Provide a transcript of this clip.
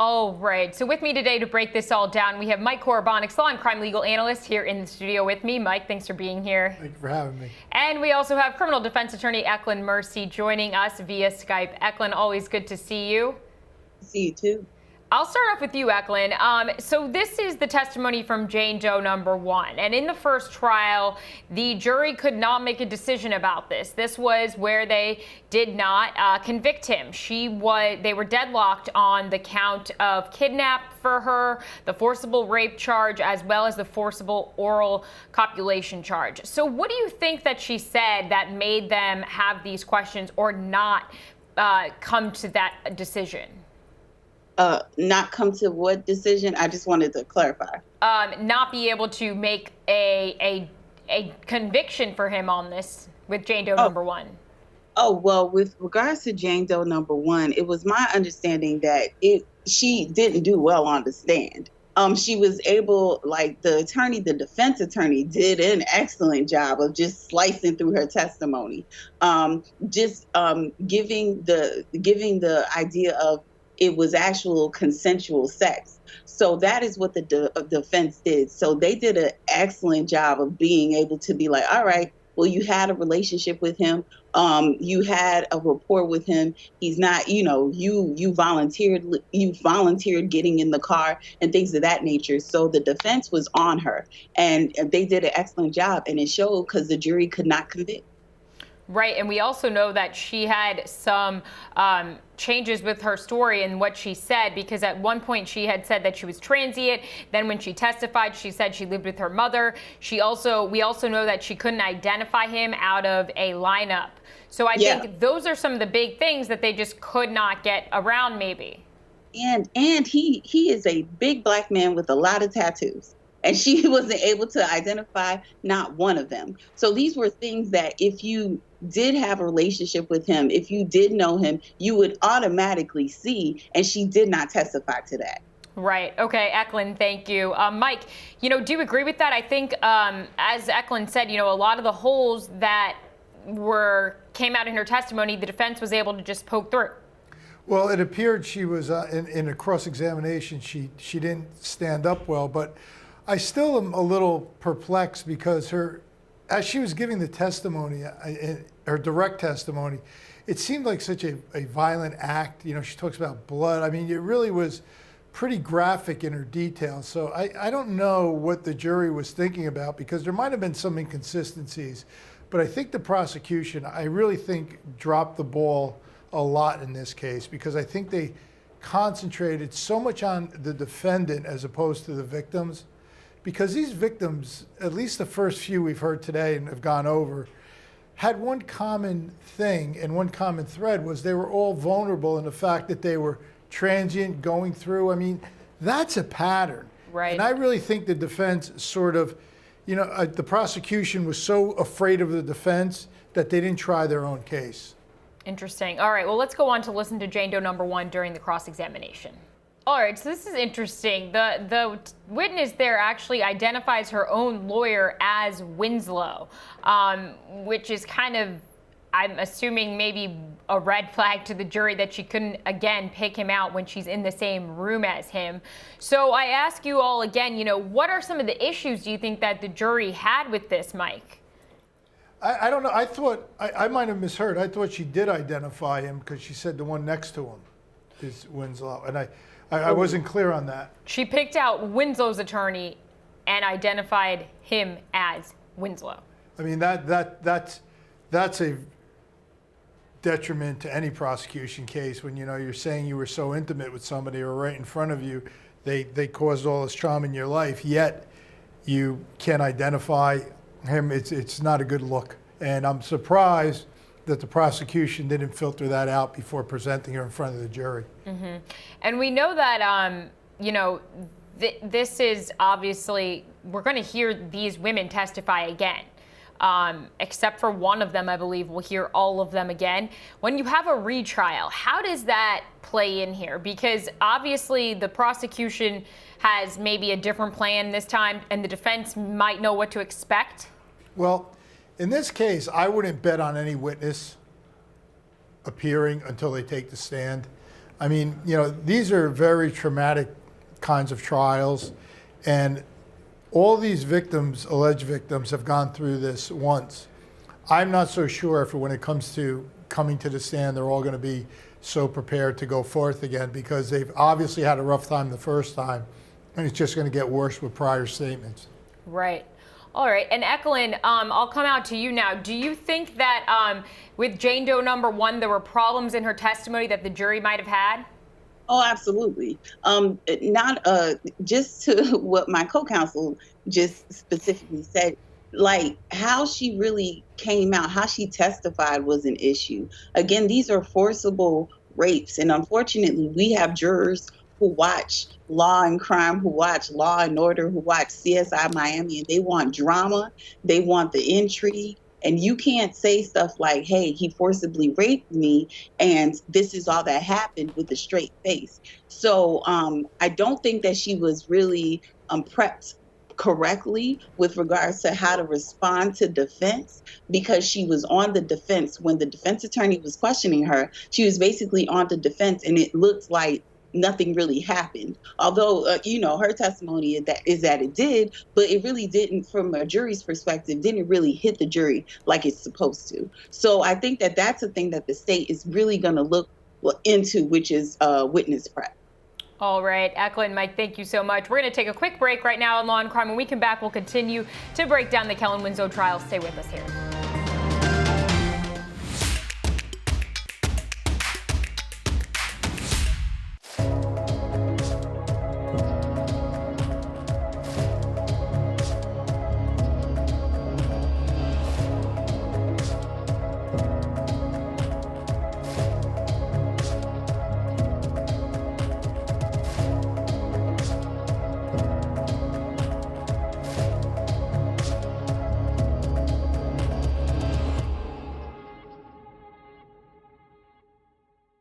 All right. So with me today to break this all down, we have Mike Korobonics, Law and Crime legal analyst, here in the studio with me. Mike, thanks for being here. Thank you for having me. And we also have criminal defense attorney Eclyenne Mercy joining us via Skype. Eclyenne, always good to see you. See you too. I'll start off with you, Eclyenne. So this is the testimony from Jane Doe number 1. And in the first trial, the jury could not make a decision about this. This was where they did not convict him. They were deadlocked on the count of kidnap for her, the forcible rape charge, as well as the forcible oral copulation charge. So what do you think that she said that made them have these questions or not come to that decision? Not come to what decision? I just wanted to clarify. Not be able to make a conviction for him on this with Jane Doe number 1. Oh, well, with regards to Jane Doe number 1, it was my understanding that she didn't do well on the stand. She was able, like the defense attorney did an excellent job of just slicing through her testimony, giving the idea of it was actual consensual sex. So that is what the defense did. So they did an excellent job of being able to be like, all right, well, you had a relationship with him. You had a rapport with him. He's not, you volunteered getting in the car and things of that nature. So the defense was on her, and they did an excellent job, and it showed because the jury could not convict. Right, and we also know that she had some changes with her story and what she said, because at one point she had said that she was transient. Then when she testified, she said she lived with her mother. We also know that she couldn't identify him out of a lineup. So I think those are some of the big things that they just could not get around, maybe. And he is a big black man with a lot of tattoos. And she wasn't able to identify not one of them. So these were things that if you did have a relationship with him, if you did know him, you would automatically see. And she did not testify to that. Right. Okay, Eclyenne, thank you. Mike, do you agree with that? I think, as Eclyenne said, a lot of the holes that came out in her testimony, the defense was able to just poke through. Well, it appeared she was in a cross-examination. She didn't stand up well, but I still am a little perplexed because as she was giving the testimony, her direct testimony, it seemed like such a violent act. She talks about blood. I mean, it really was pretty graphic in her details. So I don't know what the jury was thinking about, because there might have been some inconsistencies. But I think the prosecution, I really think, dropped the ball a lot in this case, because I think they concentrated so much on the defendant as opposed to the victims. Because these victims, at least the first few we've heard today and have gone over, had one common thing, and one common thread was they were all vulnerable in the fact that they were transient, going through. I mean, that's a pattern. Right. And I really think the defense sort of, the prosecution was so afraid of the defense that they didn't try their own case. Interesting. All right, well, let's go on to listen to Jane Doe number 1 during the cross-examination. All right, so this is interesting. The witness there actually identifies her own lawyer as Winslow, which is kind of, I'm assuming, maybe a red flag to the jury that she couldn't, again, pick him out when she's in the same room as him. So I ask you all again, what are some of the issues do you think that the jury had with this, Mike? I don't know. I thought, I might have misheard. I thought she did identify him because she said the one next to him is Winslow. And I wasn't clear on that. She picked out Winslow's attorney and identified him as Winslow. I mean, that's a detriment to any prosecution case when, you're saying you were so intimate with somebody or right in front of you, they caused all this trauma in your life, yet you can't identify him. It's not a good look. And I'm surprised that the prosecution didn't filter that out before presenting her in front of the jury. Mm-hmm. And we know that, this is obviously, we're going to hear these women testify again. Except for one of them, I believe we'll hear all of them again. When you have a retrial, how does that play in here? Because obviously the prosecution has maybe a different plan this time, and the defense might know what to expect. Well, in this case, I wouldn't bet on any witness appearing until they take the stand. I mean, you know, these are very traumatic kinds of trials, and all these victims, alleged victims, have gone through this once. I'm not so sure if when it comes to coming to the stand, they're all going to be so prepared to go forth again, because they've obviously had a rough time the first time, and it's just going to get worse with prior statements. Right. All right. And Eclyenne, I'll come out to you now. Do you think that with Jane Doe number 1, there were problems in her testimony that the jury might have had? Oh, absolutely. Not just to what my co-counsel just specifically said, like how she really came out, how she testified was an issue. Again, these are forcible rapes. And unfortunately, we have jurors who watch Law and Crime, who watch Law and Order, who watch CSI Miami, and they want drama. They want the intrigue. And you can't say stuff like, hey, he forcibly raped me, and this is all that happened, with a straight face. So I don't think that she was really prepped correctly with regards to how to respond to defense, because she was on the defense. When the defense attorney was questioning her, she was basically on the defense, and it looked like nothing really happened. Although, you know, her testimony is that it did, but it really didn't, from a jury's perspective, didn't really hit the jury like it's supposed to. So I think that that's a thing that the state is really going to look into, which is witness prep. All right, Eclyenne, Mike, thank you so much. We're going to take a quick break right now on Law and Crime. When we come back, we'll continue to break down the Kellen Winslow trial. Stay with us here.